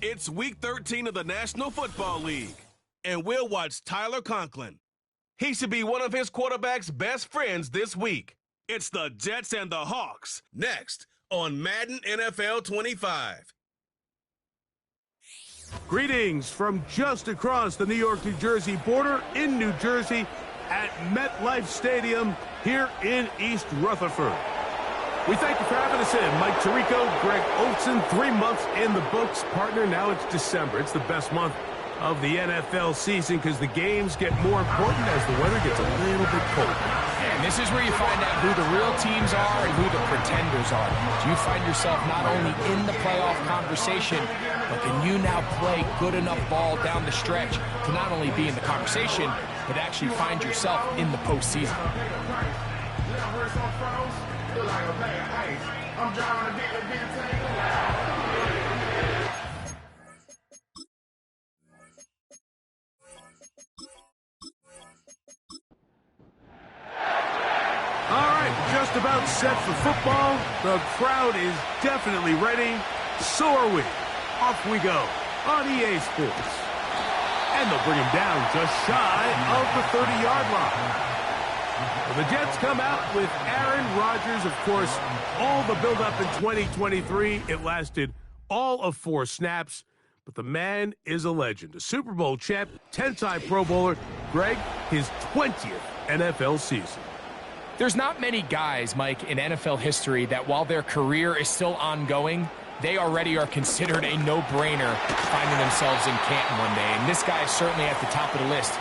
It's Week 13 of the National Football League, and we'll watch Tyler Conklin. He should be one of his quarterback's best friends this week. It's the Jets and the Hawks, next on Madden NFL 25. Greetings from just across the New York-New Jersey border in New Jersey at MetLife Stadium here in East Rutherford. We thank you for having us in. Mike Tirico, Greg Olson, 3 months in the books. Partner, now it's December. It's the best month of the NFL season because the games get more important as the weather gets a little bit colder. And this is where you find out who the real teams are and who the pretenders are. Do you find yourself not only in the playoff conversation, but can you now play good enough ball down the stretch to not only be in the conversation, but actually find yourself in the postseason? All right, just about set for football. The crowd is definitely ready. So are we. Off we go on EA Sports. And they'll bring him down just shy of the 30-yard line. Well, the Jets come out with Aaron Rodgers. Of course, all the buildup in 2023, it lasted all of 4 snaps. But the man is a legend. A Super Bowl champ, 10-time Pro Bowler. Greg, his 20th NFL season. There's not many guys, Mike, in NFL history that while their career is still ongoing, they already are considered a no-brainer finding themselves in Canton one day. And this guy is certainly at the top of the list.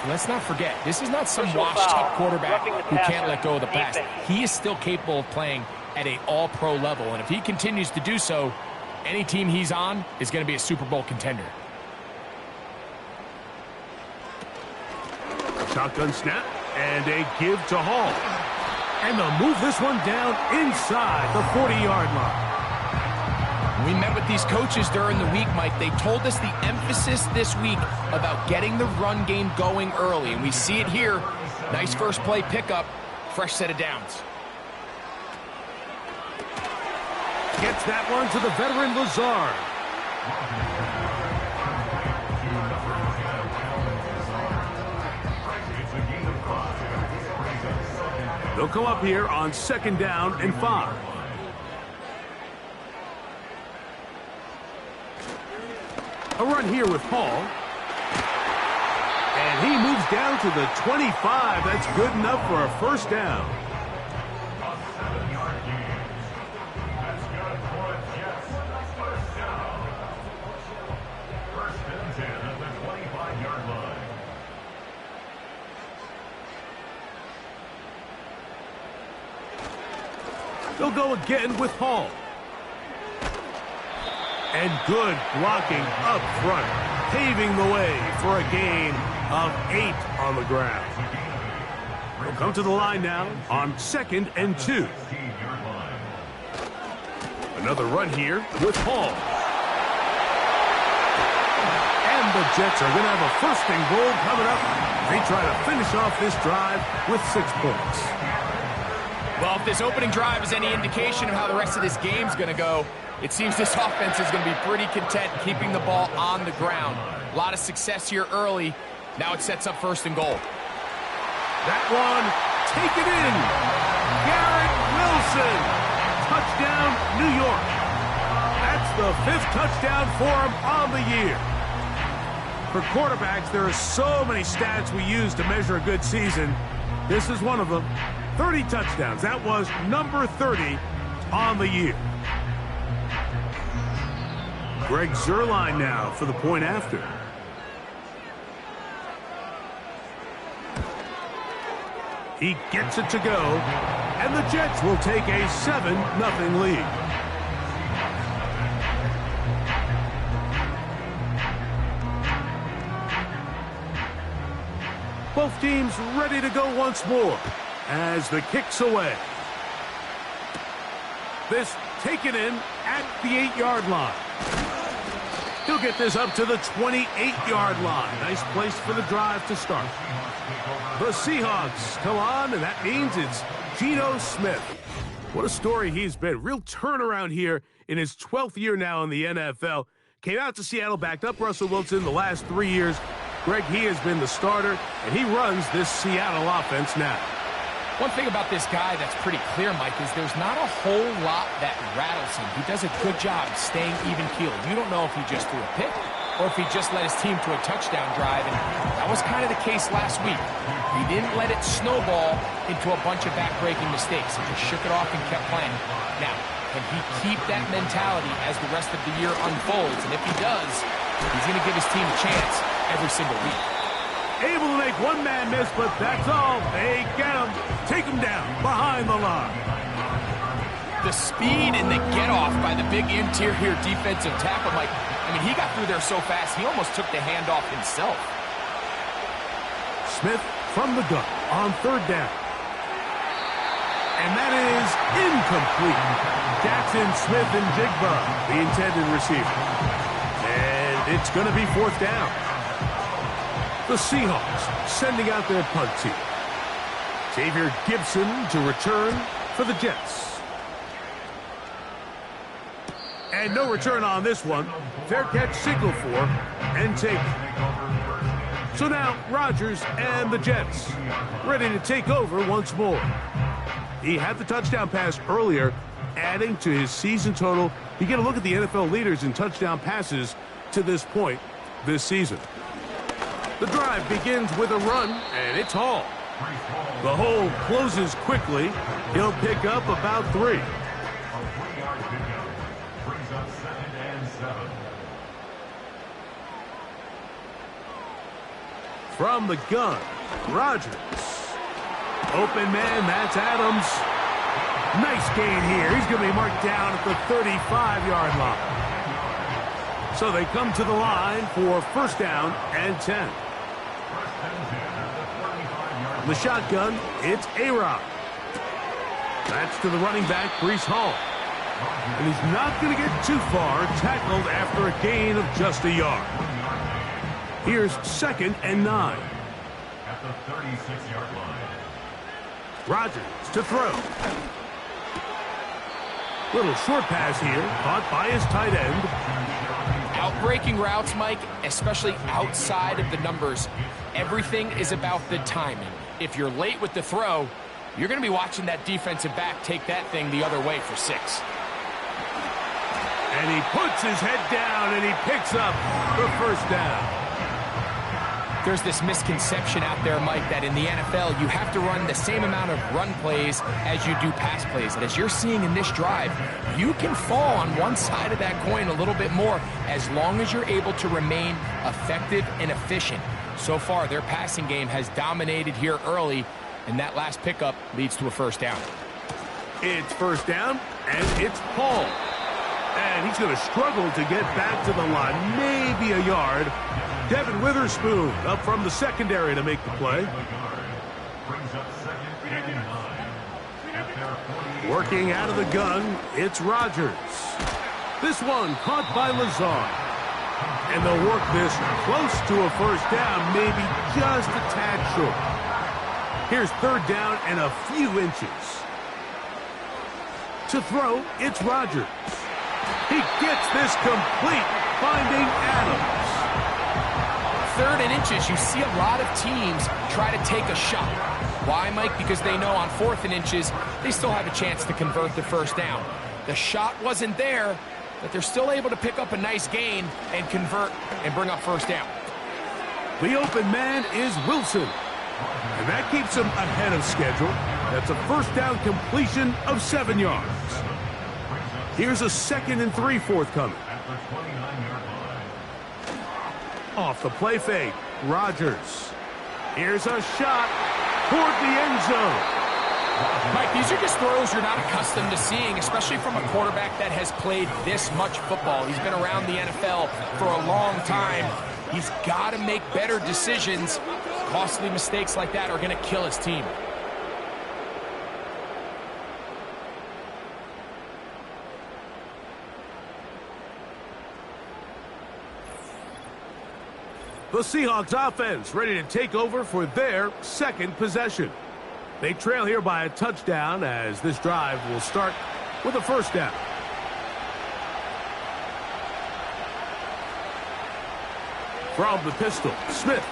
Let's not forget, this is not some washed-up quarterback who can't let go of the pass. He is still capable of playing at an all-pro level. And if he continues to do so, any team he's on is going to be a Super Bowl contender. Shotgun snap and a give to Hall. And they'll move this one down inside the 40-yard line. We met with these coaches during the week, Mike. They told us the emphasis this week about getting the run game going early. And we see it here. Nice first play pickup. Fresh set of downs. Gets that one to the veteran Lazard. They'll come up here on 2nd down and 5. A run here with Hall. And he moves down to the 25. That's good enough for a first down. They'll go again with Hall. And good blocking up front, paving the way for a gain of 8 on the ground. They'll come to the line now on 2nd and 2. Another run here with Hall. And the Jets are going to have a 1st and goal coming up. They try to finish off this drive with 6 points. Well, if this opening drive is any indication of how the rest of this game's going to go, it seems this offense is going to be pretty content keeping the ball on the ground. A lot of success here early. Now it sets up 1st and goal. That one, take it in. Garrett Wilson. Touchdown, New York. That's the 5th touchdown for him on the year. For quarterbacks, there are so many stats we use to measure a good season. This is one of them. 30 touchdowns. That was number 30 on the year. Greg Zuerlein now for the point after. He gets it to go, and the Jets will take a 7-0 lead. Both teams ready to go once more as the kick's away. This taken in at the 8-yard line. He'll get this up to the 28-yard line. Nice place for the drive to start. The Seahawks come on, and that means it's Geno Smith. What a story he's been. Real turnaround here in his 12th year now in the NFL. came out to Seattle, backed up Russell Wilson the last 3 years. Greg, he has been the starter, and he runs this Seattle offense now. One thing about this guy that's pretty clear, Mike, is there's not a whole lot that rattles him. He does a good job staying even-keeled. You don't know if he just threw a pick or if he just led his team to a touchdown drive, and that was kind of the case last week. He didn't let it snowball into a bunch of back-breaking mistakes. He just shook it off and kept playing. Now, can he keep that mentality as the rest of the year unfolds? And if he does, he's going to give his team a chance every single week. Able to make one man miss, but that's all. They get him. Take him down behind the line. The speed and the get-off by the big interior defensive tackle, Mike. I mean, he got through there so fast, he almost took the handoff himself. Smith from the gun on third down. And that is incomplete. Jackson, Smith, and Jigba, the intended receiver. And it's going to be fourth down. The Seahawks sending out their punt team. Xavier Gibson to return for the Jets. And no return on this one. Fair catch signal for and take. So now Rodgers and the Jets ready to take over once more. He had the touchdown pass earlier, adding to his season total. You get a look at the NFL leaders in touchdown passes to this point this season. The drive begins with a run, and it's Hall. The hole closes quickly. He'll pick up about 3. From the gun, Rodgers. Open man, that's Adams. Nice gain here. He's going to be marked down at the 35-yard line. So they come to the line for first down and 10. The shotgun, it's A-Rod. That's to the running back, Breece Hall. And he's not going to get too far, tackled after a gain of just a yard. Here's second and 9. At the 36-yard line. Rodgers to throw. Little short pass here, caught by his tight end. Outbreaking routes, Mike, especially outside of the numbers, everything is about the timing. If you're late with the throw, you're going to be watching that defensive back take that thing the other way for 6. And he puts his head down and he picks up the first down. There's this misconception out there, Mike, that in the NFL, you have to run the same amount of run plays as you do pass plays. And as you're seeing in this drive, you can fall on one side of that coin a little bit more as long as you're able to remain effective and efficient. So far, their passing game has dominated here early, and that last pickup leads to a first down. It's first down, and it's Paul. And he's going to struggle to get back to the line, maybe a yard. Devin Witherspoon up from the secondary to make the play. Working out of the gun, it's Rodgers. This one caught by Lazard. And they'll work this close to a first down, maybe just a tad short. Here's third down and a few inches. To throw, it's Rodgers. He gets this complete, finding Adams. Third and inches, you see a lot of teams try to take a shot. Why, Mike? Because they know on 4th and inches, they still have a chance to convert the first down. The shot wasn't there, but they're still able to pick up a nice gain and convert and bring up first down. The open man is Wilson. And that keeps him ahead of schedule. That's a first down completion of 7 yards. Here's a 2nd and 3 forthcoming. Off the play fake, Rodgers. Here's a shot toward the end zone. Mike, these are just throws you're not accustomed to seeing, especially from a quarterback that has played this much football. He's been around the NFL for a long time. He's got to make better decisions. Costly mistakes like that are going to kill his team. The Seahawks offense ready to take over for their second possession. They trail here by a touchdown as this drive will start with a first down. From the pistol, Smith.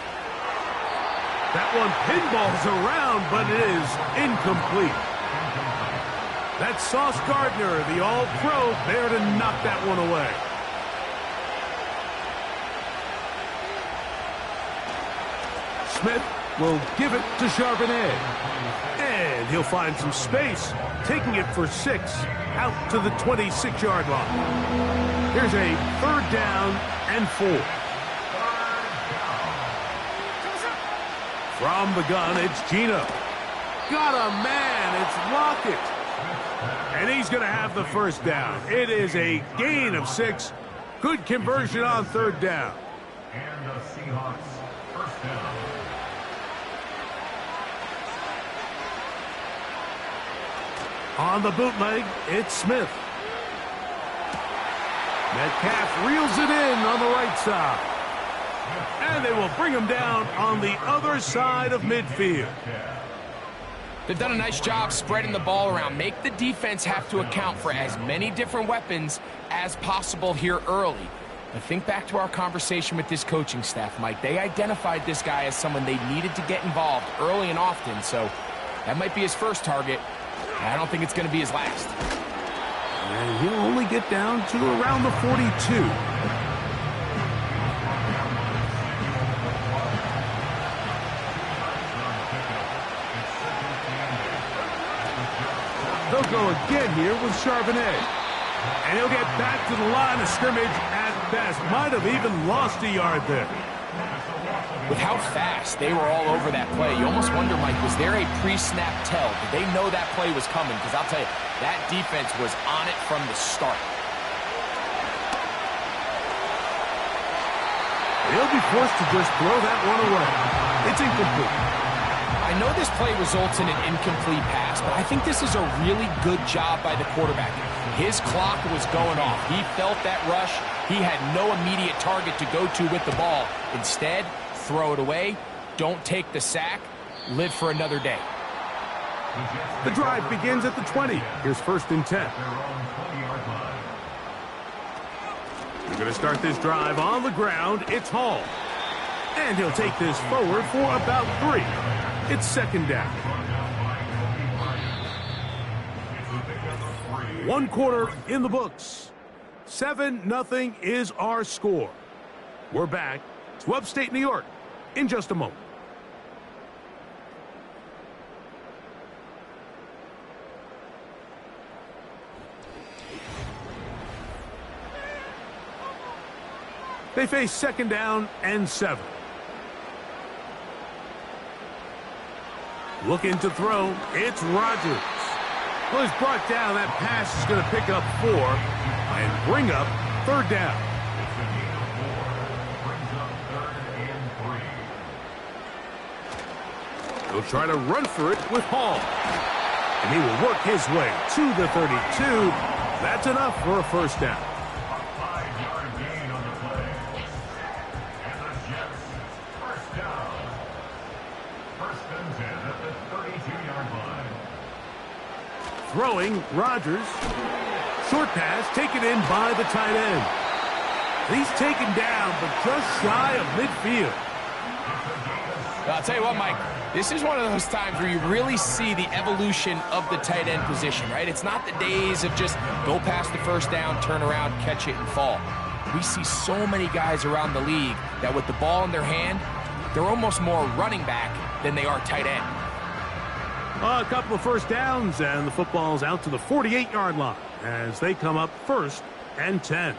That one pinballs around, but it is incomplete. That's Sauce Gardner, the All-Pro, there to knock that one away. Smith will give it to Charbonnet. And he'll find some space, taking it for 6 out to the 26-yard line. Here's a 3rd down and 4. From the gun, it's Gino. Got a man, it's Lockett. And he's going to have the 1st down. It is a gain of 6. Good conversion on 3rd down. And the Seahawks 1st down. On the bootleg, it's Smith. Metcalf reels it in on the right side. And they will bring him down on the other side of midfield. They've done a nice job spreading the ball around. Make the defense have to account for as many different weapons as possible here early. But think back to our conversation with this coaching staff, Mike. They identified this guy as someone they needed to get involved early and often. So that might be his first target. I don't think it's going to be his last. And he'll only get down to around the 42. They'll go again here with Charbonnet. And he'll get back to the line of scrimmage at best. Might have even lost a yard there. With how fast they were all over that play, you almost wonder, Mike, was there a pre-snap tell? Did they know that play was coming? Because I'll tell you, that defense was on it from the start. They'll be forced to just throw that one away. It's incomplete. I know this play results in an incomplete pass, but I think this is a really good job by the quarterback. His clock was going off. He felt that rush. He had no immediate target to go to with the ball. Instead, throw it away. Don't take the sack. Live for another day. The drive begins at the 20. Here's 1st and 10. We're going to start this drive on the ground. It's Hall. And he'll take this forward for about 3. It's 2nd down. 1 quarter in the books. 7-0 is our score. We're back to upstate New York in just a moment. They face 2nd down and 7. Looking to throw, it's Rodgers. Well, he's brought down. That pass is going to pick up 4 and bring up 3rd down. He'll try to run for it with Hall. And he will work his way to the 32. That's enough for a 1st down. A 5-yard gain on the play. And the Jets 1st down. 1st and 10 at the 32-yard line. Throwing, Rodgers. Short pass taken in by the tight end. He's taken down, but just shy of midfield. I'll tell you what, Mike, this is one of those times where you really see the evolution of the tight end position, right? It's not the days of just go past the 1st down, turn around, catch it, and fall. We see so many guys around the league that with the ball in their hand, they're almost more running back than they are tight end. A couple of 1st downs, and the football's out to the 48-yard line as they come up 1st and 10.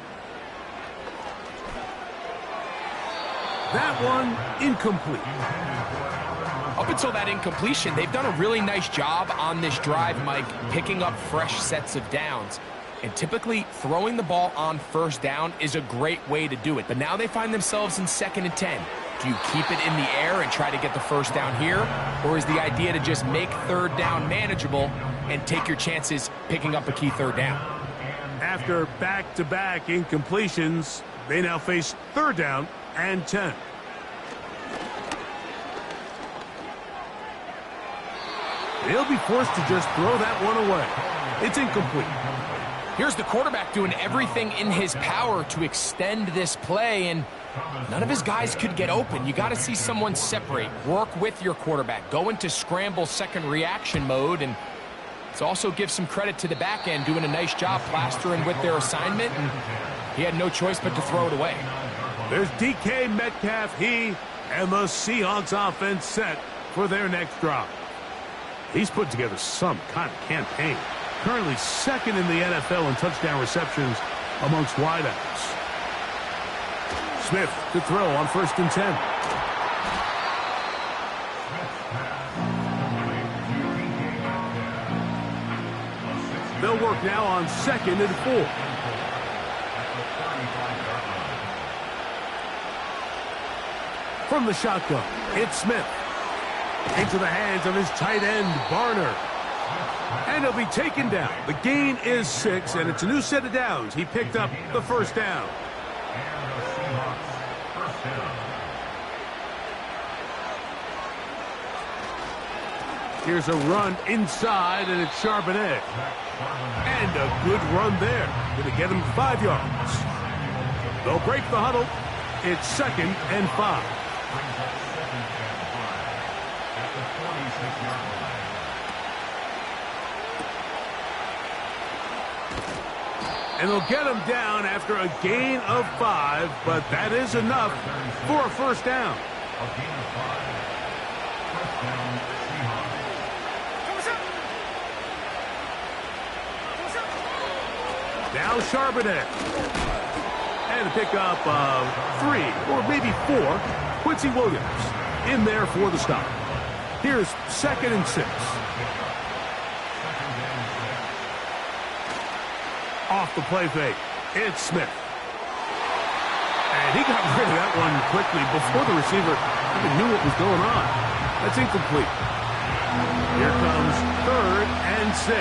That one incomplete. Up until that incompletion, they've done a really nice job on this drive, Mike, picking up fresh sets of downs. And typically, throwing the ball on 1st down is a great way to do it. But now they find themselves in 2nd and 10. Do you keep it in the air and try to get the 1st down here? Or is the idea to just make 3rd down manageable and take your chances picking up a key 3rd down? After back-to-back incompletions, they now face 3rd down and 10. They'll be forced to just throw that one away. It's incomplete. Here's the quarterback doing everything in his power to extend this play, and none of his guys could get open. You got to see someone separate, work with your quarterback, go into scramble second reaction mode, and let's also give some credit to the back end doing a nice job plastering with their assignment, and he had no choice but to throw it away. There's DK Metcalf. He and the Seahawks offense set for their next drive. He's put together some kind of campaign. Currently second in the NFL in touchdown receptions amongst wideouts. Smith to throw on 1st and 10. They'll work now on 2nd and 4. From the shotgun, it's Smith. Into the hands of his tight end, Barner. And he'll be taken down. The gain is 6, and it's a new set of downs. He picked up the 1st down. Here's a run inside, and it's Charbonnet. And a good run there. Going to get him 5 yards. They'll break the huddle. It's 2nd and 5. And they'll get him down after a gain of 5, but that is enough for a 1st down. Now Charbonnet. And a pickup of 3 or maybe 4. Quincy Williams in there for the stop. Here's 2nd and 6. Off the play fake. It's Smith. And he got rid of that one quickly before the receiver even knew what was going on. That's incomplete. Here comes 3rd and 6.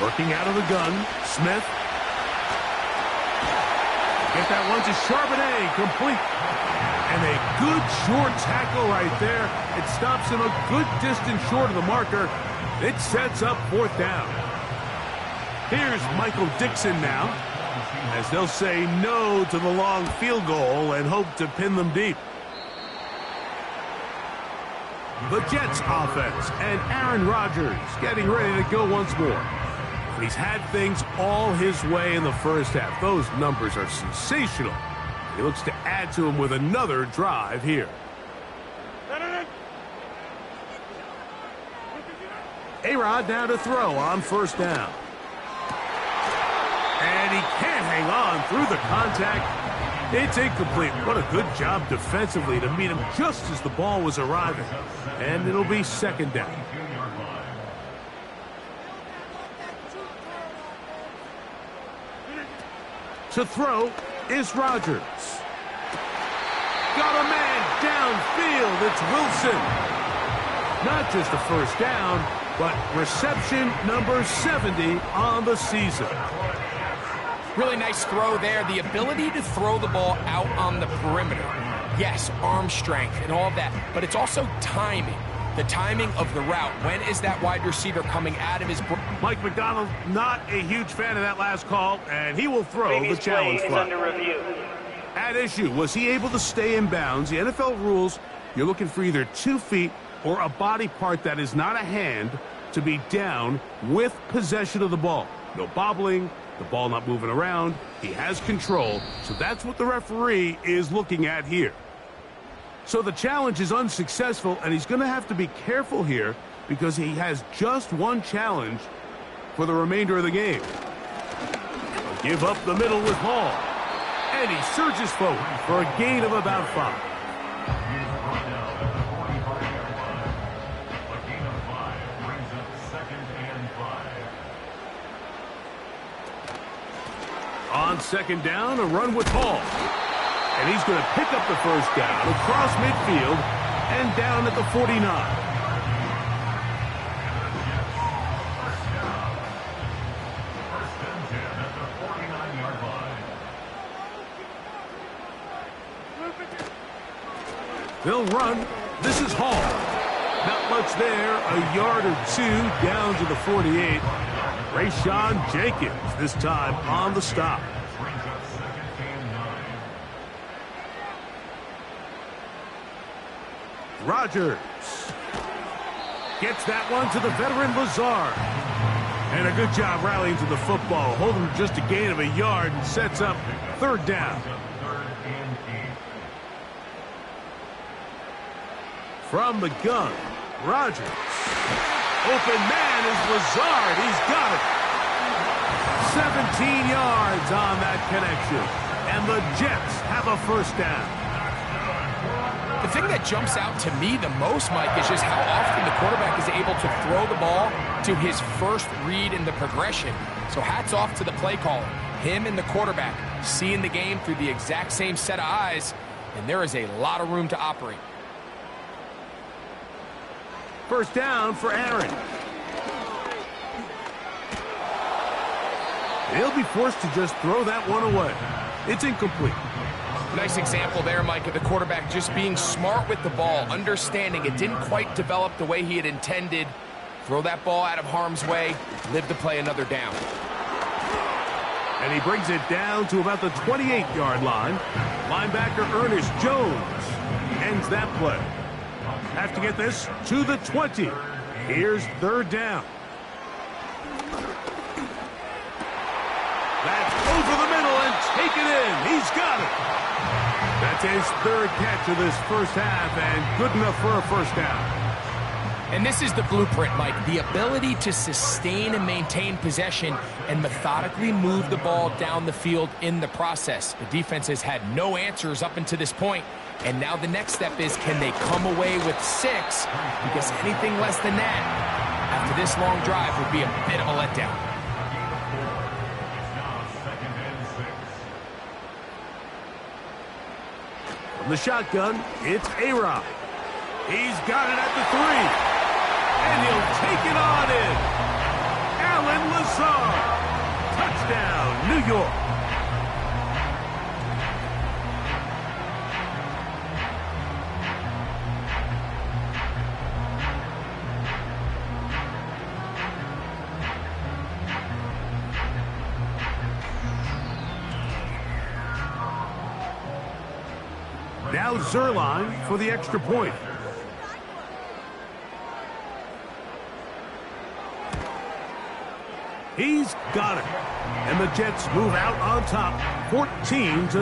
Working out of the gun, Smith. Get that one to Charbonnet, complete. And a good short tackle right there. It stops him a good distance short of the marker. It sets up 4th down. Here's Michael Dixon now, as they'll say no to the long field goal and hope to pin them deep. The Jets offense and Aaron Rodgers getting ready to go once more. He's had things all his way in the first half. Those numbers are sensational. He looks to add to them with another drive here. A-Rod now to throw on 1st down. And he can't hang on through the contact. It's incomplete. What a good job defensively to meet him just as the ball was arriving. And it'll be 2nd down. To throw is Rodgers. Got a man downfield. It's Wilson. Not just a 1st down, but reception number 70 on the season. Really nice throw there. The ability to throw the ball out on the perimeter. Yes, arm strength and all of that, but it's also timing. The timing of the route. When is that wide receiver coming out of his... Mike McDonald, not a huge fan of that last call, and he will throw the challenge flag. At issue, was he able to stay in bounds? The NFL rules, you're looking for either 2 feet or a body part that is not a hand to be down with possession of the ball. No bobbling, the ball not moving around. He has control, so that's what the referee is looking at here. So the challenge is unsuccessful, and he's going to have to be careful here because he has just 1 challenge for the remainder of the game. He'll give up the middle with Hall, and he surges forward for a gain of about 5. On 2nd down, a run with Hall. And he's going to pick up the 1st down across midfield and down at the 49. They'll run. This is Hall. Not much there. A yard or two down to the 48. Rayshawn Jenkins this time on the stop. Brings up second and 9. Rodgers gets that one to the veteran Lazard. And a good job rallying to the football, holding just a gain of a yard and sets up third down. Third and 8. From the gun, Rodgers. Open man is Lazard. He's got it. 17 yards on that connection. And the Jets have a first down. The thing that jumps out to me the most, Mike, is just how often the quarterback is able to throw the ball to his first read in the progression. So hats off to the play caller. Him and the quarterback seeing the game through the exact same set of eyes, and there is a lot of room to operate. First down for Aaron. He'll be forced to just throw that one away. It's incomplete. Nice example there, Mike, of the quarterback just being smart with the ball, understanding it didn't quite develop the way he had intended. Throw that ball out of harm's way, live to play another down. And he brings it down to about the 28-yard line. Linebacker Ernest Jones ends that play. Have to get this to the 20. Here's third down. That's over the middle and taken in. He's got it. That's his third catch of this first half and good enough for a first down. And this is the blueprint, Mike. The ability to sustain and maintain possession and methodically move the ball down the field in the process. The defense has had no answers up until this point. And now the next step is, can they come away with 6? Because anything less than that, after this long drive, would be a bit of a letdown. From the shotgun, it's A-Rod. He's got it at the 3. And he'll take it on in. Alan Lazard. Touchdown, New York. Now Zerline for the extra point. He's got it. And the Jets move out on top, 14-0.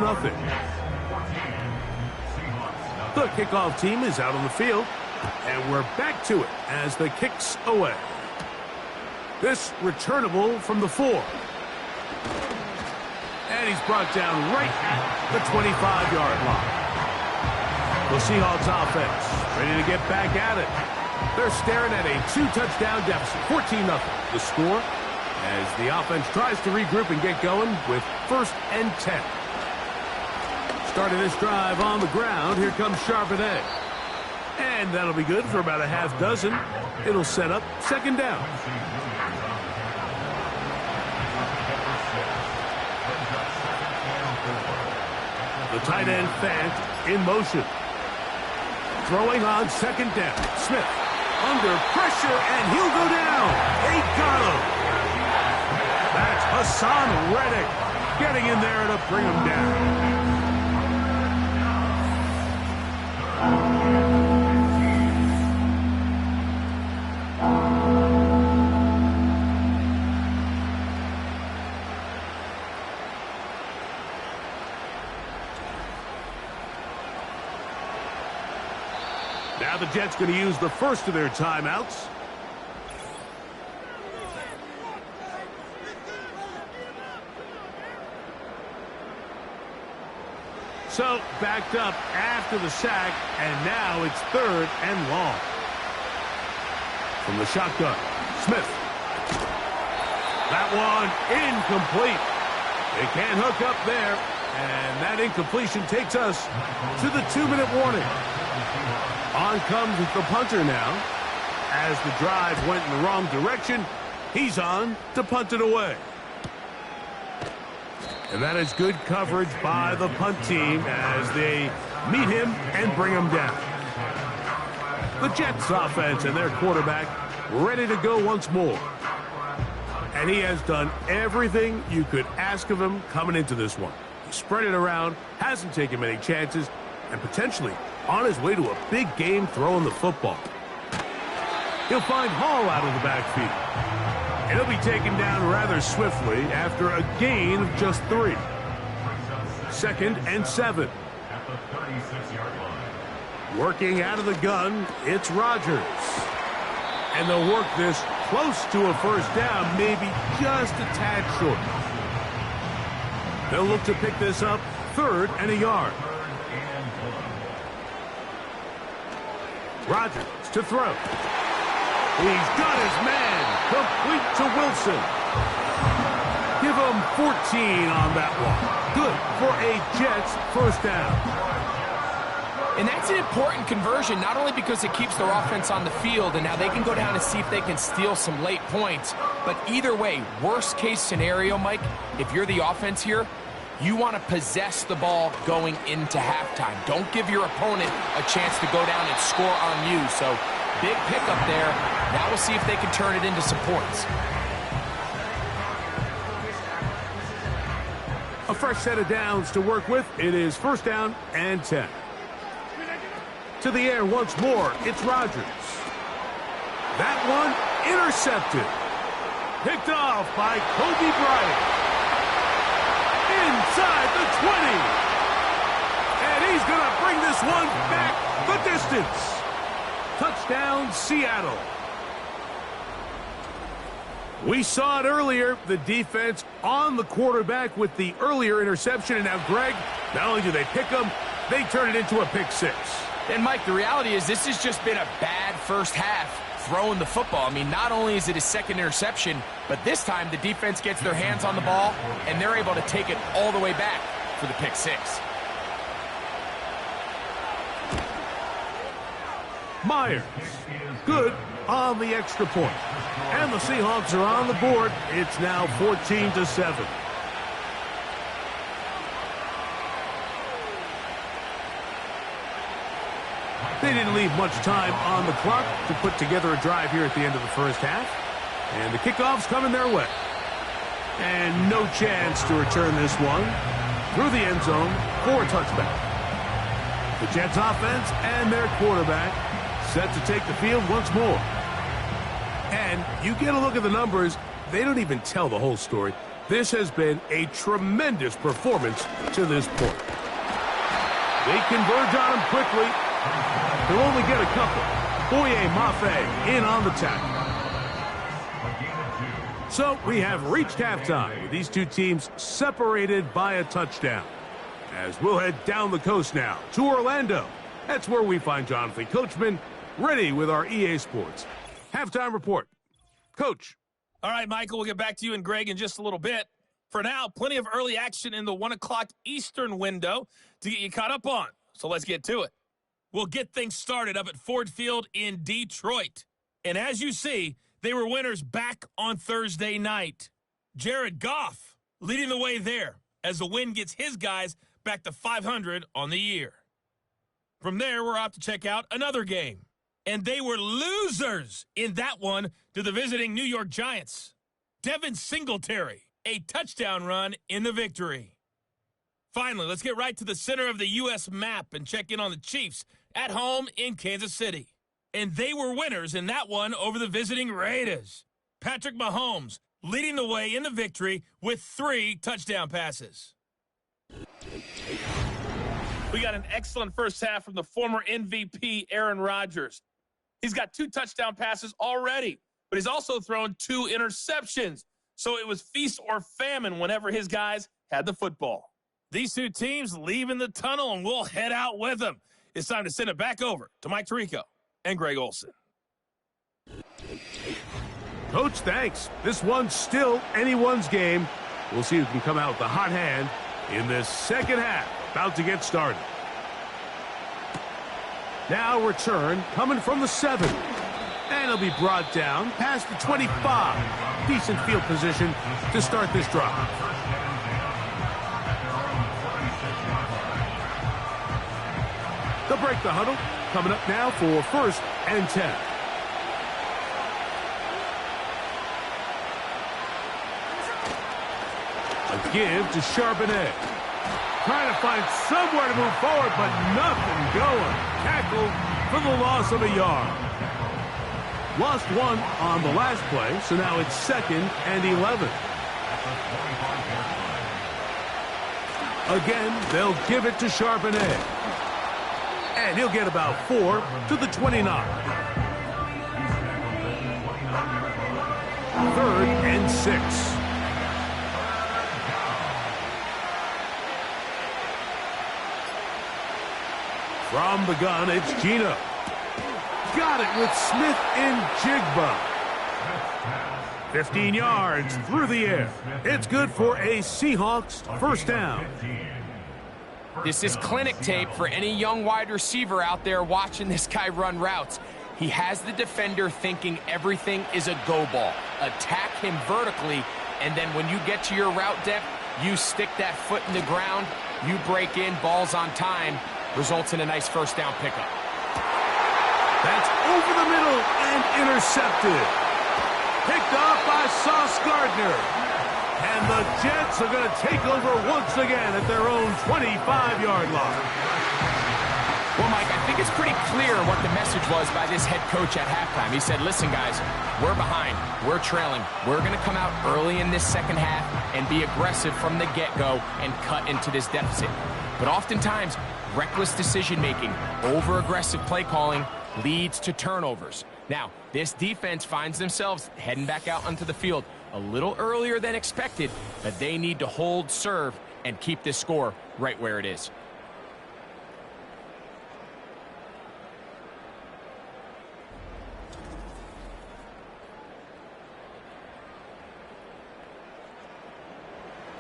The kickoff team is out on the field, and we're back to it as the kick's away. This returnable from the 4. And he's brought down right at the 25-yard line. The Seahawks offense ready to get back at it. They're staring at a 2-touchdown deficit, 14-0. The score as the offense tries to regroup and get going with 1st and 10. Starting this drive on the ground, here comes Charbonnet. And that'll be good for about a half dozen. It'll set up second down. The tight end Fant in motion. Throwing on second down. Smith under pressure, and he'll go down. They got him. That's Hassan Reddick getting in there to bring him down. Now the Jets going to use the first of their timeouts. So backed up after the sack, and now it's 3rd and long. From the shotgun, Smith. That one incomplete. They can't hook up there, and that incompletion takes us to the 2-minute warning. On comes the punter now. As the drive went in the wrong direction, he's on to punt it away. And that is good coverage by the punt team as they meet him and bring him down. The Jets offense and their quarterback ready to go once more. And he has done everything you could ask of him coming into this one. He spread it around, hasn't taken many chances, and potentially on his way to a big game throwing the football. He'll find Hall out of the backfield. And he'll be taken down rather swiftly after a gain of just 3. 2nd and 7. At the 36-yard line. Working out of the gun, it's Rodgers. And they'll work this close to a first down, maybe just a tad short. They'll look to pick this up 3rd and a yard. Rodgers to throw. He's got his man. Complete to Wilson. Give him 14 on that one. Good for a Jets first down. And that's an important conversion, not only because it keeps their offense on the field, and now they can go down and see if they can steal some late points. But either way, worst case scenario, Mike, if you're the offense here, you want to possess the ball going into halftime. Don't give your opponent a chance to go down and score on you. So big pickup there. Now we'll see if they can turn it into some points. A fresh set of downs to work with. It is 1st down and 10. To the air once more, it's Rodgers. That one intercepted. Picked off by Kobe Bryant. Inside the 20. And he's going to bring this one back the distance. Touchdown, Seattle. We saw it earlier, the defense on the quarterback with the earlier interception. And now, Greg, not only do they pick him, they turn it into a pick 6. And, Mike, the reality is this has just been a bad first half throwing the football. I mean, not only is it his 2nd interception, but this time the defense gets their hands on the ball, and they're able to take it all the way back for the pick 6. Myers, good on the extra point. And the Seahawks are on the board. It's now 14-7. They didn't leave much time on the clock to put together a drive here at the end of the first half. And the kickoff's coming their way. And no chance to return this one through the end zone for a touchback. The Jets offense and their quarterback set to take the field once more. And you get a look at the numbers, they don't even tell the whole story. This has been a tremendous performance to this point. They converge on him quickly. They'll only get a couple. Boye Mafe in on the tackle. So we have reached halftime with these two teams separated by a touchdown. As we'll head down the coast now to Orlando. That's where we find Jonathan Coachman ready with our EA Sports halftime report. Coach. All right, Michael, we'll get back to you and Greg in just a little bit. For now, plenty of early action in the 1 o'clock Eastern window to get you caught up on. So let's get to it. We'll get things started up at Ford Field in Detroit. And as you see, they were winners back on Thursday night. Jared Goff leading the way there as the win gets his guys back to 500 on the year. From there, we're off to check out another game. And they were losers in that one to the visiting New York Giants. Devin Singletary, a touchdown run in the victory. Finally, let's get right to the center of the U.S. map and check in on the Chiefs at home in Kansas City. And they were winners in that one over the visiting Raiders. Patrick Mahomes leading the way in the victory with 3 touchdown passes. We got an excellent first half from the former MVP Aaron Rodgers. He's got 2 touchdown passes already, but he's also thrown 2 interceptions. So it was feast or famine whenever his guys had the football. These 2 teams leaving the tunnel, and we'll head out with them. It's time to send it back over to Mike Tirico and Greg Olsen. Coach, thanks. This one's still anyone's game. We'll see who can come out with the hot hand in this second half. About to get started. Now return coming from the 7. And it'll be brought down past the 25. Decent field position to start this drive. They'll break the huddle. coming up now for 1st and 10. A give to Charbonnet. Trying to find somewhere to move forward, but nothing going. Tackled for the loss of a yard. Lost one on the last play, so now it's 2nd and 11. Again, they'll give it to Charbonnet. And he'll get about 4 to the 29. 3rd and 6. From the gun, it's Gino. Got it with Smith and Jigba. 15 yards through the air. It's good for a Seahawks 1st down. This is clinic tape for any young wide receiver out there watching this guy run routes. He has the defender thinking everything is a go ball. Attack him vertically, and then when you get to your route depth, you stick that foot in the ground, you break in, balls on time, results in a nice 1st down pickup. That's over the middle and intercepted. Picked off by Sauce Gardner. And the Jets are going to take over once again at their own 25-yard line. Well, Mike, I think it's pretty clear what the message was by this head coach at halftime. He said, listen, guys, we're behind. We're trailing. We're going to come out early in this second half and be aggressive from the get-go and cut into this deficit. But oftentimes, reckless decision-making, over-aggressive play calling leads to turnovers. Now, this defense finds themselves heading back out onto the field a little earlier than expected, but they need to hold serve and keep this score right where it is.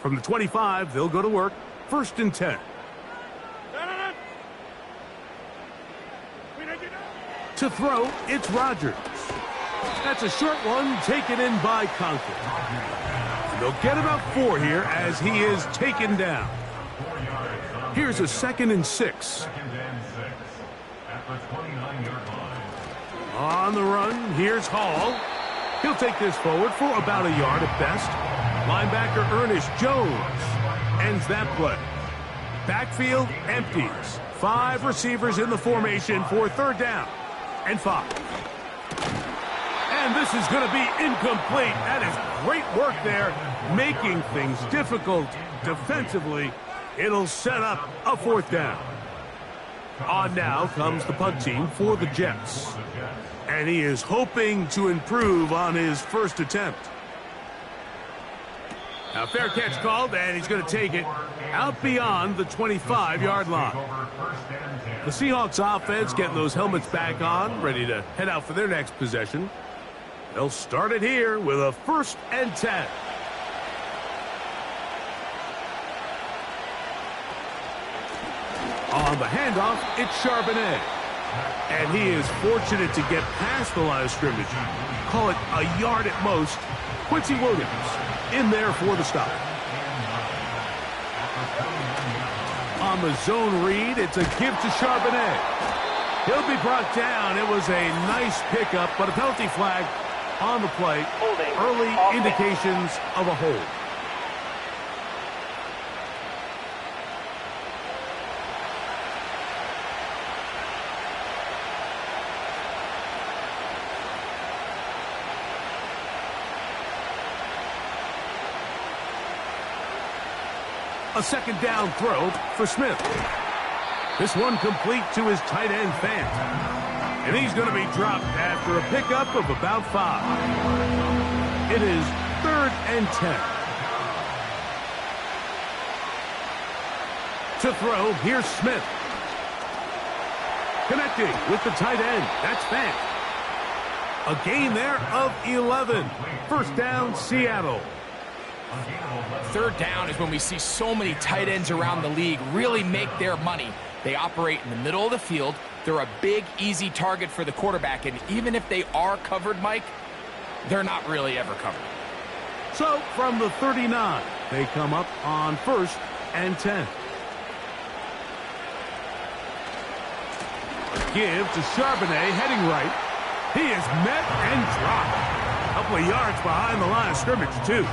From the 25, they'll go to work. 1st and 10. To throw, it's Rodgers. That's a short one taken in by Conklin. They'll get about 4 here as he is taken down. Here's a 2nd and 6. On the run, here's Hall. He'll take this forward for about a yard at best. Linebacker Ernest Jones ends that play. Backfield empties. 5 receivers in the formation for 3rd down and 5. And this is going to be incomplete. That is great work there, making things difficult defensively. It'll set up a 4th down. On now comes the punt team for the Jets. And he is hoping to improve on his 1st attempt. Now, fair catch called, and he's going to take it out beyond the 25-yard line. The Seahawks offense getting those helmets back on, ready to head out for their next possession. They'll start it here with a 1st and 10. On the handoff, it's Charbonnet. And he is fortunate to get past the line of scrimmage. Call it a yard at most. Quincy Williams in there for the stop. On the zone read, it's a give to Charbonnet. He'll be brought down. It was a nice pickup, but a penalty flag on the play. Early indications of a hold. A 2nd down throw for Smith. This one complete to his tight end, Fant. And he's going to be dropped after a pickup of about 5. It is 3rd and 10. To throw, here's Smith. Connecting with the tight end. That's Fant. A gain there of 11. 1st down, Seattle. 3rd down is when we see so many tight ends around the league really make their money. They operate in the middle of the field. They're a big, easy target for the quarterback, and even if they are covered, Mike, they're not really ever covered. So, from the 39, they come up on 1st and 10. give to Charbonnet heading right. He is met and dropped. A couple of yards behind the line of scrimmage, too.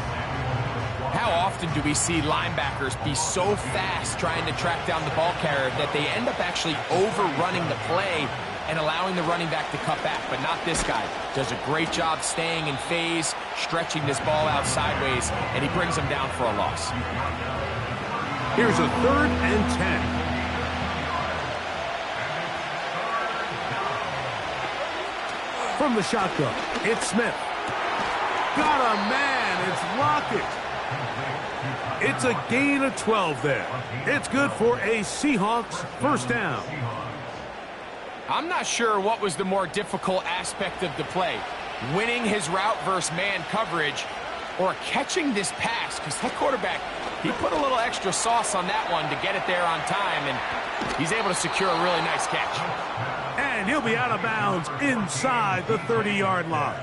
How often do we see linebackers be so fast trying to track down the ball carrier that they end up actually overrunning the play and allowing the running back to cut back? But not this guy. Does a great job staying in phase, stretching this ball out sideways, and he brings him down for a loss. Here's a 3rd and 10. From the shotgun, it's Smith. Got a man, it's Lockett. It's a gain of 12 there. It's good for a Seahawks first down. I'm not sure what was the more difficult aspect of the play. Winning his route versus man coverage or catching this pass, because that quarterback, he put a little extra sauce on that one to get it there on time, and he's able to secure a really nice catch. And he'll be out of bounds inside the 30-yard line.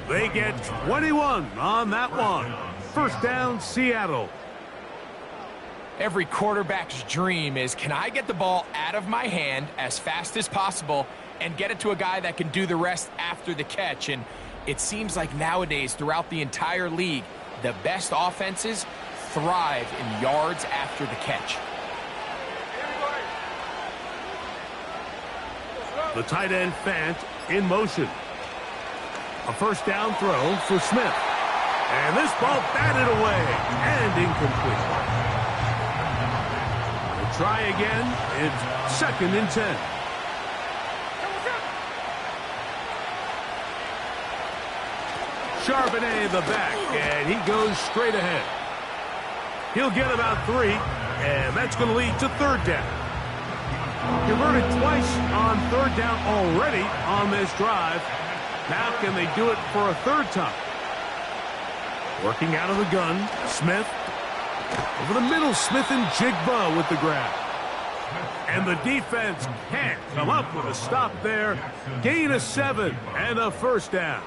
They get 21 on that one. First down, Seattle. Every quarterback's dream is, can I get the ball out of my hand as fast as possible and get it to a guy that can do the rest after the catch? And it seems like nowadays, throughout the entire league, the best offenses thrive in yards after the catch. The tight end Fant in motion. A first down throw for Smith. And this ball batted away and incomplete. We'll try again. It's 2nd and 10. Charbonnet the back, and he goes straight ahead. He'll get about 3, and that's going to lead to 3rd down. Converted twice on 3rd down already on this drive. Now can they do it for a 3rd time? Working out of the gun, Smith. Over the middle, Smith and Jigba with the grab. And the defense can't come up with a stop there. Gain of 7 and a first down.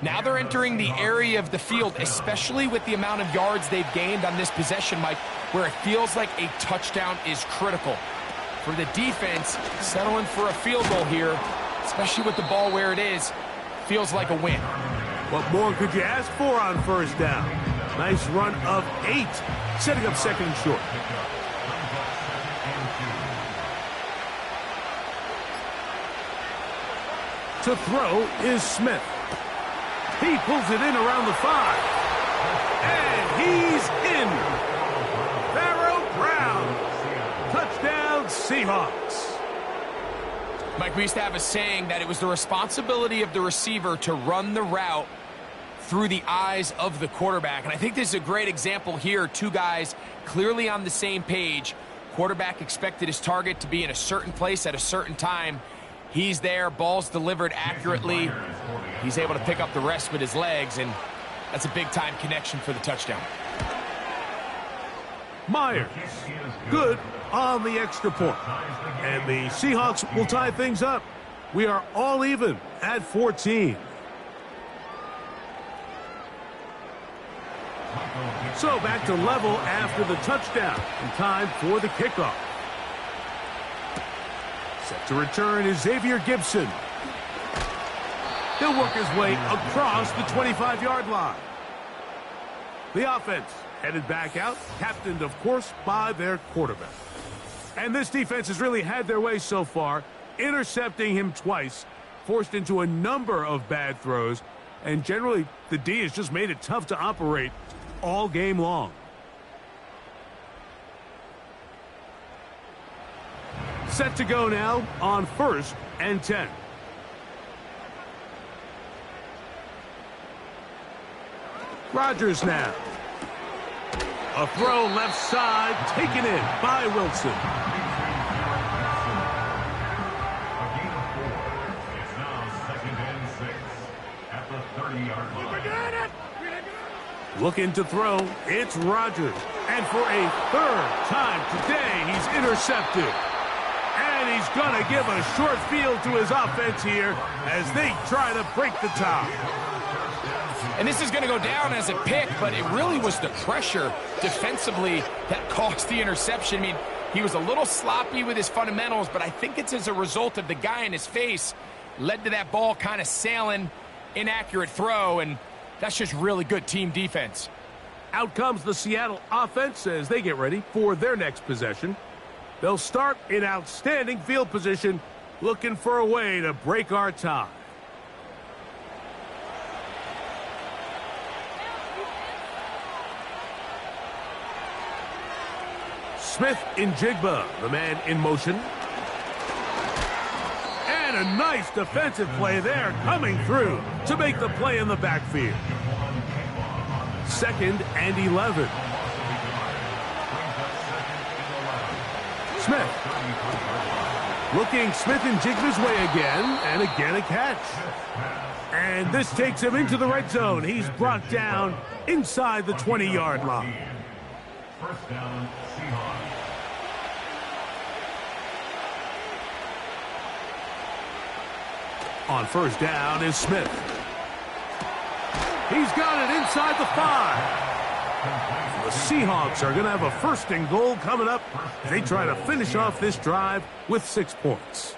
Now they're entering the area of the field, especially with the amount of yards they've gained on this possession, Mike, where it feels like a touchdown is critical. For the defense, settling for a field goal here, especially with the ball where it is, feels like a win. What more could you ask for on first down? Nice run of 8, setting up 2nd and short. To throw is Smith. He pulls it in around the 5. And he's in. Pharaoh Brown. Touchdown, Seahawks. Mike, we used to have a saying that it was the responsibility of the receiver to run the route through the eyes of the quarterback. And I think this is a great example here. 2 guys clearly on the same page. Quarterback expected his target to be in a certain place at a certain time. He's there, ball's delivered accurately. He's able to pick up the rest with his legs, and that's a big-time connection for the touchdown. Myers, good on the extra point. And the Seahawks will tie things up. We are all even at 14. So back to level after the touchdown, and time for the kickoff. Set to return is Xavier Gibson. He'll work his way across the 25-yard line. The offense headed back out, captained, of course, by their quarterback. And this defense has really had their way so far, intercepting him twice, forced into a number of bad throws, and generally the D has just made it tough to operate all game long. Set to go now on 1st and 10. Rodgers now. A throw left side, taken in by Wilson. A gain of 4. It's now 2nd and 6 at the 30-yard line. Looking to throw, it's Rodgers. And for a 3rd time today, he's intercepted. And he's going to give a short field to his offense here as they try to break the tie. And this is going to go down as a pick, but it really was the pressure defensively that caused the interception. I mean, He was a little sloppy with his fundamentals, but I think it's as a result of the guy in his face led to that ball kind of sailing, inaccurate throw, and that's just really good team defense. Out comes the Seattle offense as they get ready for their next possession. They'll start in outstanding field position, looking for a way to break our tie. Smith in Jigba, the man in motion. And a nice defensive play there coming through to make the play in the backfield. 2nd and 11. Smith. Looking Smith and Jigba's way again, and again a catch. And this takes him into the red zone. He's brought down inside the 20-yard line. First down, Seahawks. On first down is Smith. He's got it inside the 5. The Seahawks are going to have a 1st and goal coming up as they try to finish off this drive with 6 points.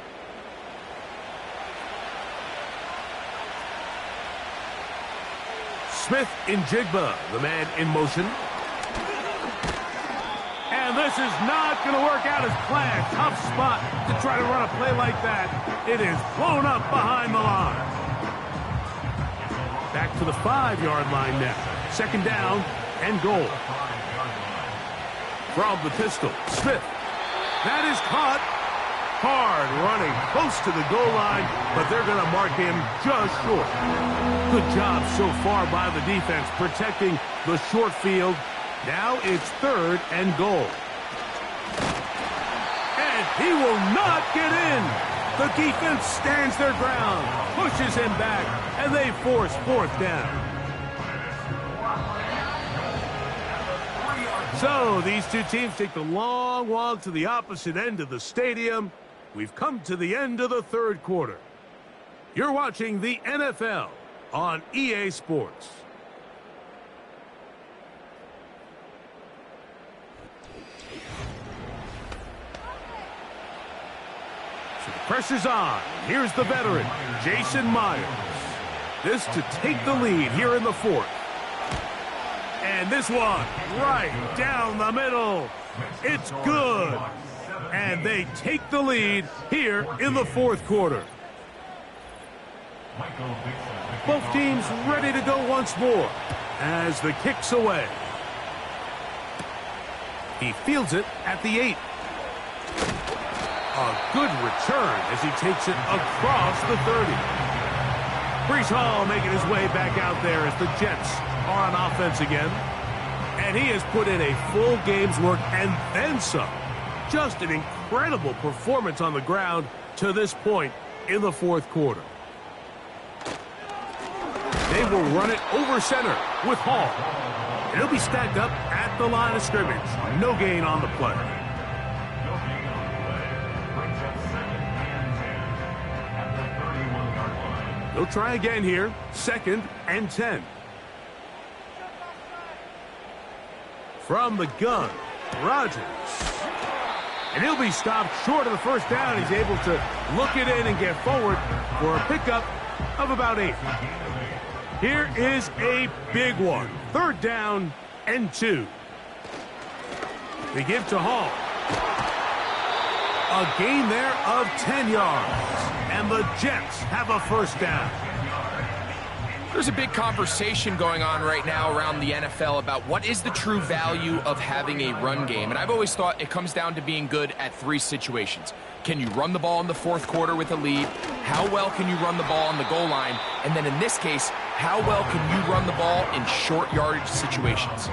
Smith in Jigba, the man in motion. And this is not going to work out as planned. Tough spot to try to run a play like that. It is blown up behind the line. Back to the 5-yard line now. 2nd down and goal. From the pistol, Smith. That is caught. Hard running close to the goal line, but they're going to mark him just short. Good job so far by the defense protecting the short field. Now it's 3rd and goal. And he will not get in. The defense stands their ground, pushes him back, and they force 4th down. So these two teams take the long walk to the opposite end of the stadium. We've come to the end of the 3rd quarter. You're watching the NFL on EA Sports. So the pressure's on. Here's the veteran, Jason Myers. This to take the lead here in the 4th. And this one right down the middle. It's good. And they take the lead here in the 4th quarter. Both teams ready to go once more as the kick's away. He fields it at the 8. A good return as he takes it across the 30. Breece Hall making his way back out there as the Jets are on offense again. And he has put in a full game's work and then some. Just an incredible performance on the ground to this point in the 4th quarter. They will run it over center with Hall. And he'll be stacked up at the line of scrimmage. No gain on the play. They'll try again here. 2nd and 10. From the gun, Rodgers. And he'll be stopped short of the 1st down. He's able to look it in and get forward for a pickup of about 8. Here is a big one. 3rd down and 2. They give to Hall. A gain there of 10 yards. And the Jets have a 1st down. There's a big conversation going on right now around the NFL about what is the true value of having a run game. And I've always thought it comes down to being good at 3 situations. Can you run the ball in the 4th quarter with a lead? How well can you run the ball on the goal line? And then in this case, how well can you run the ball in short yardage situations?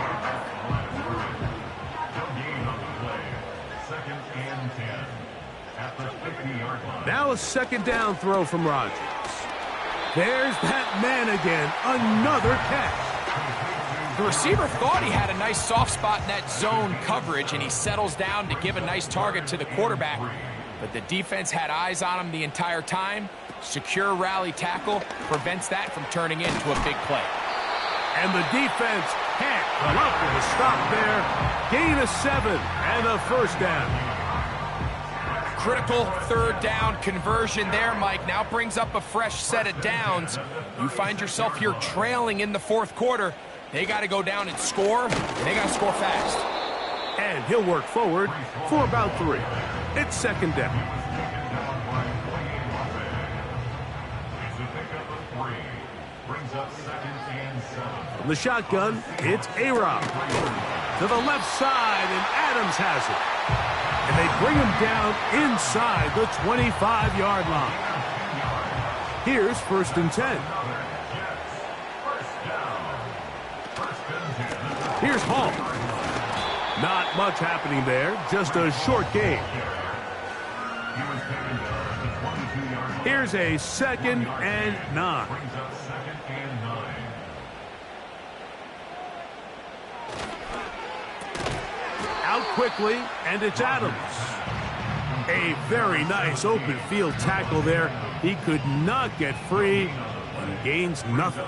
Now a 2nd down throw from Rodgers. There's that man again. Another catch. The receiver thought he had a nice soft spot in that zone coverage, and he settles down to give a nice target to the quarterback. But the defense had eyes on him the entire time. Secure rally tackle prevents that from turning into a big play. And the defense can't come up with a stop there. Gain of 7 and a 1st down. critical third down conversion there, Mike. Now brings up a fresh set of downs. You find yourself here trailing in the fourth quarter. They got to go down and score, and they got to score fast. And he'll work forward for about 3. It's second down. From the shotgun, it's A-Rob. To the left side, and Adams has it. And they bring him down inside the 25-yard line. Here's 1st and 10. Here's Hall. Not much happening there, just a short gain. Here's a 2nd and 9. Out quickly, and it's Adams. A very nice open field tackle there. He could not get free and gains nothing.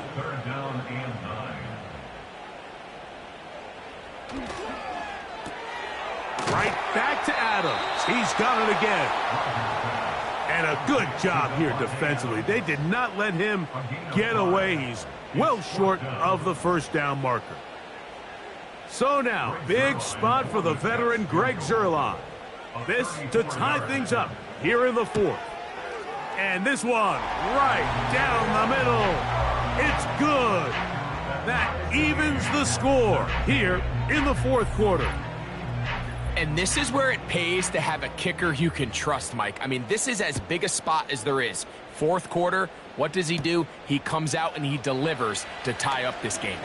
Right back to Adams. He's got it again. And a good job here defensively. They did not let him get away. He's well short of the first down marker. So now, big spot for the veteran Greg Zuerlein. This to tie things up here in the 4th. And this one right down the middle. It's good. That evens the score here in the 4th quarter. And this is where it pays to have a kicker you can trust, Mike. I mean, this is as big a spot as there is. 4th quarter, what does he do? He comes out and he delivers to tie up this game.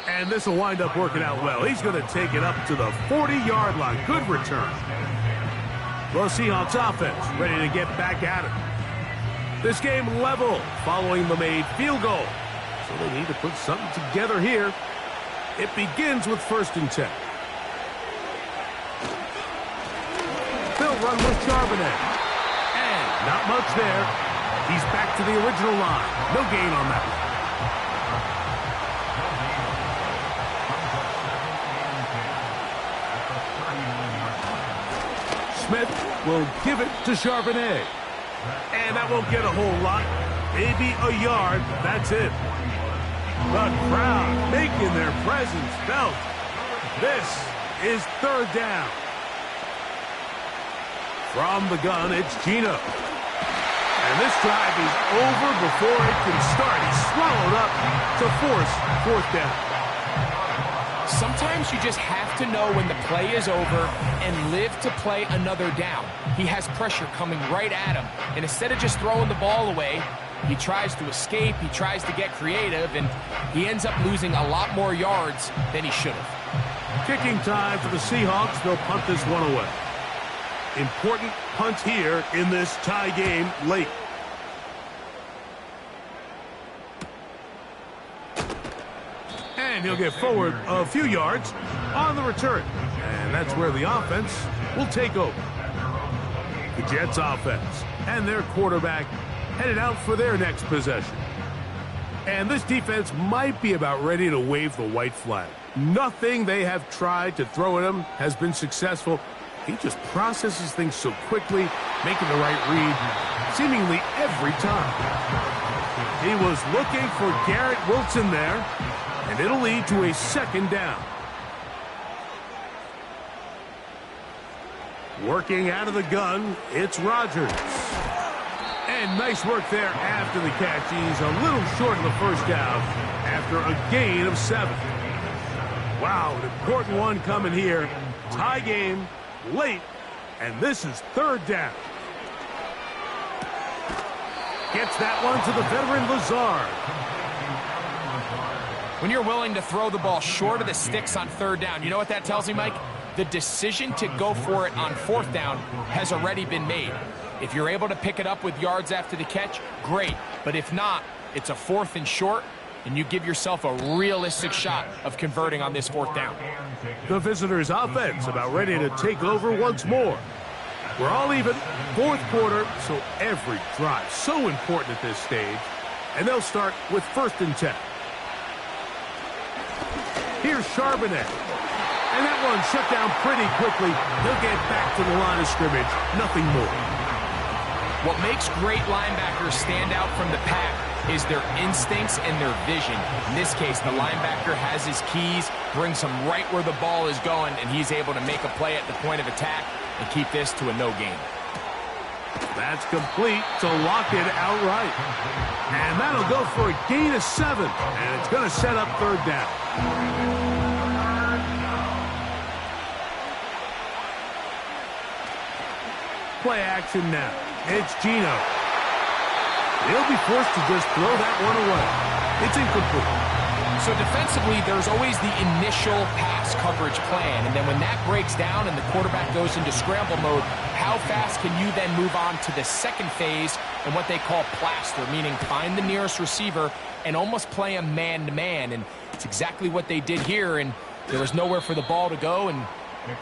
And this will wind up working out well. He's going to take it up to the 40-yard line. Good return. The Seahawks offense ready to get back at it. This game level following the made field goal. So they need to put something together here. It begins with 1st and 10. They'll run with Charbonnet. And not much there. He's back to the original line. No gain on that one. Smith will give it to Charbonnet. And that won't get a whole lot. Maybe a yard. That's it. The crowd making their presence felt. This is 3rd down. From the gun, it's Gino. And this drive is over before it can start. He's swallowed up to force 4th down. Sometimes you just have to know when the play is over and live to play another down. He has pressure coming right at him. And instead of just throwing the ball away, he tries to escape, he tries to get creative, and he ends up losing a lot more yards than he should have. Kicking time for the Seahawks. They'll punt this one away. Important punt here in this tie game late. And he'll get forward a few yards on the return. And that's where the offense will take over. The Jets offense and their quarterback headed out for their next possession. And this defense might be about ready to wave the white flag. Nothing they have tried to throw at him has been successful. He just processes things so quickly, making the right read seemingly every time. He was looking for Garrett Wilson there, and it'll lead to a 2nd down. Working out of the gun, it's Rodgers. And nice work there after the catch. He's a little short of the first down after a gain of 7. Wow, an important one coming here. Tie game, late, and this is 3rd down. Gets that one to the veteran Lazard. When you're willing to throw the ball short of the sticks on 3rd down, you know what that tells me, Mike? The decision to go for it on 4th down has already been made. If you're able to pick it up with yards after the catch, great. But if not, it's a 4th and short, and you give yourself a realistic shot of converting on this 4th down. The visitors' offense about ready to take over once more. We're all even, 4th quarter, so every drive so important at this stage. And they'll start with 1st and 10. Here's Charbonnet. And that one shut down pretty quickly. He'll get back to the line of scrimmage. Nothing more. What makes great linebackers stand out from the pack is their instincts and their vision. In this case, the linebacker has his keys, brings him right where the ball is going, and he's able to make a play at the point of attack and keep this to a no gain. That's complete to lock it outright. And that'll go for a gain of 7. And it's going to set up third down. Play action now. It's Geno. He'll be forced to just throw that one away. It's incomplete. So defensively, there's always the initial pass coverage plan, and then when that breaks down and the quarterback goes into scramble mode, how fast can you then move on to the second phase and what they call plaster, meaning find the nearest receiver and almost play him man-to-man, and it's exactly what they did here, and there was nowhere for the ball to go, and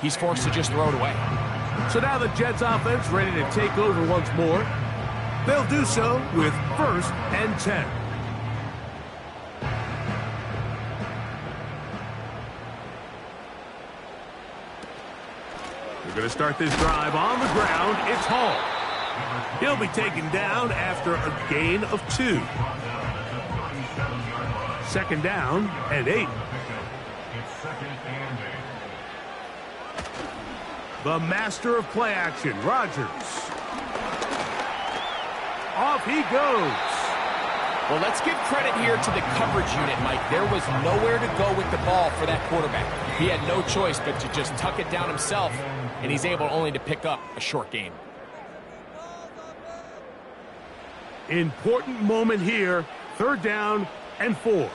he's forced to just throw it away. So now the Jets offense ready to take over once more. They'll do so with 1st and 10. They're going to start this drive on the ground. It's Hall. He'll be taken down after a gain of 2. 2nd down and 8. The master of play action, Rodgers. Off he goes. Well, let's give credit here to the coverage unit, Mike. There was nowhere to go with the ball for that quarterback. He had no choice but to just tuck it down himself, and he's able only to pick up a short gain. Important moment here. 3rd down and 4.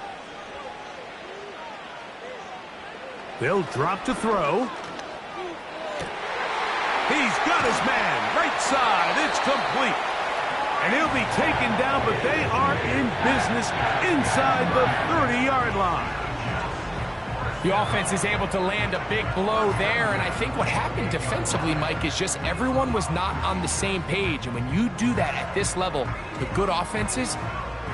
They'll drop to throw. He's got his man. Right side. It's complete. And he'll be taken down, but they are in business inside the 30-yard line. The offense is able to land a big blow there, and I think what happened defensively, Mike, is just everyone was not on the same page. And when you do that at this level, the good offenses,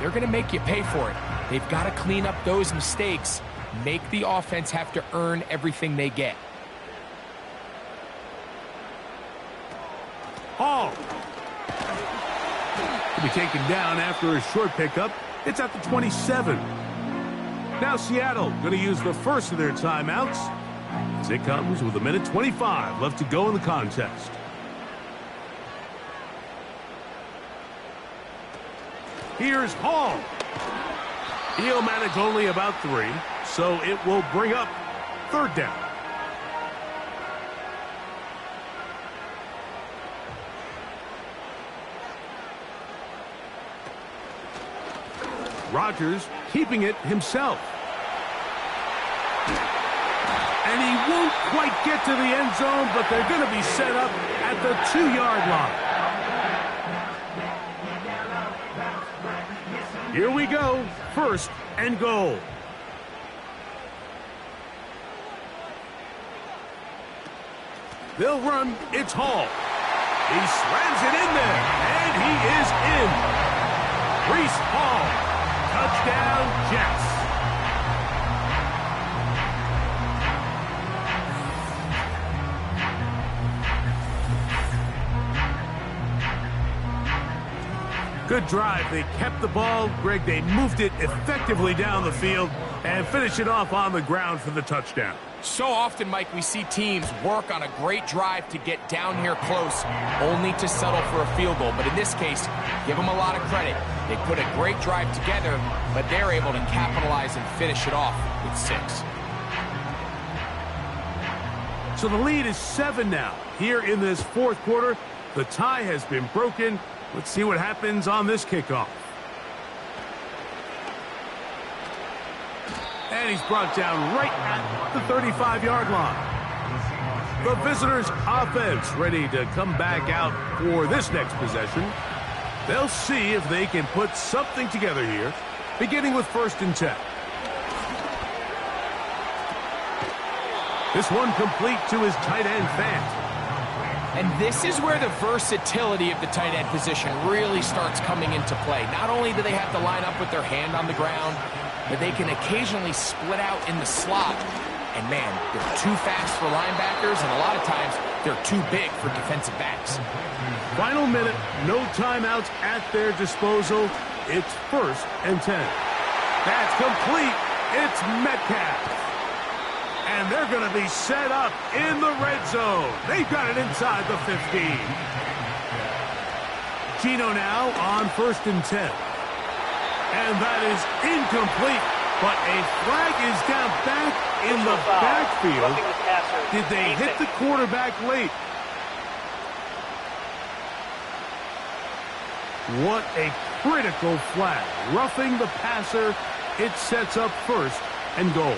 they're going to make you pay for it. They've got to clean up those mistakes, make the offense have to earn everything they get. Hall. He'll be taken down after a short pickup. It's at the 27. Now Seattle going to use the first of their timeouts as it comes with 1:25 left to go in the contest. Here's Hall. He'll manage only about 3, so it will bring up 3rd down. Rodgers keeping it himself. And he won't quite get to the end zone, but they're going to be set up at the 2-yard line. Here we go. 1st and goal. They'll run. It's Hall. He slams it in there, and he is in. Breece Hall. Touchdown, Jets. Good drive. They kept the ball. Greg, they moved it effectively down the field and finished it off on the ground for the touchdown. So often, Mike, we see teams work on a great drive to get down here close, only to settle for a field goal. But in this case, give them a lot of credit. They put a great drive together, but they're able to capitalize and finish it off with 6. So the lead is 7 now. Here in this 4th quarter, the tie has been broken. Let's see what happens on this kickoff. And he's brought down right at the 35-yard line. The visitors' offense ready to come back out for this next possession. They'll see if they can put something together here, beginning with 1st and 10. This one complete to his tight end, Fant. And this is where the versatility of the tight end position really starts coming into play. Not only do they have to line up with their hand on the ground, but they can occasionally split out in the slot. And, man, they're too fast for linebackers, and a lot of times they're too big for defensive backs. Final minute, no timeouts at their disposal. It's 1st and 10. That's complete. It's Metcalf. And they're going to be set up in the red zone. They've got it inside the 15. Gino now on 1st and 10. And that is incomplete. But a flag is down back in the backfield. Did they hit the quarterback late? What a critical flag. Roughing the passer. It sets up 1st and goal.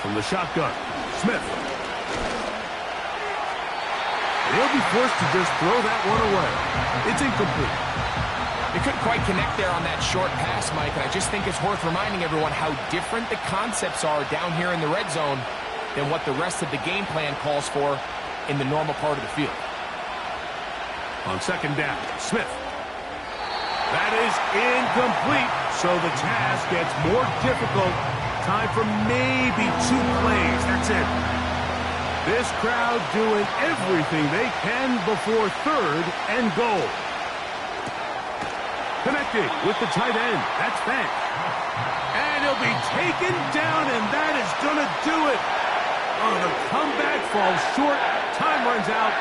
From the shotgun, Smith. He'll be forced to just throw that one away. It's incomplete. They couldn't quite connect there on that short pass, Mike, and I just think it's worth reminding everyone how different the concepts are down here in the red zone than what the rest of the game plan calls for in the normal part of the field. On 2nd down, Smith. That is incomplete, so the task gets more difficult. Time for maybe 2 plays. That's it. This crowd doing everything they can before 3rd and goal. Connecting with the tight end. That's Fant. And he'll be taken down, and that is going to do it. Oh, the comeback falls short. Time runs out.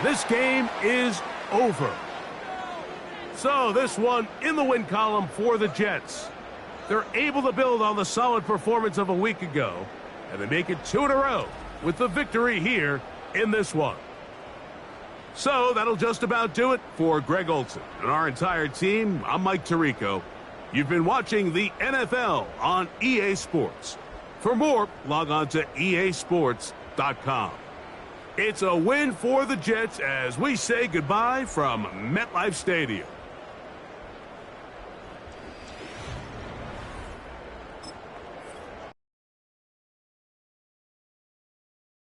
This game is over. So this one in the win column for the Jets. They're able to build on the solid performance of a week ago, and they make it 2 in a row with the victory here in this one. So that'll just about do it for Greg Olson and our entire team. I'm Mike Tirico. You've been watching the NFL on EA Sports. For more, log on to easports.com. It's a win for the Jets as we say goodbye from MetLife Stadium.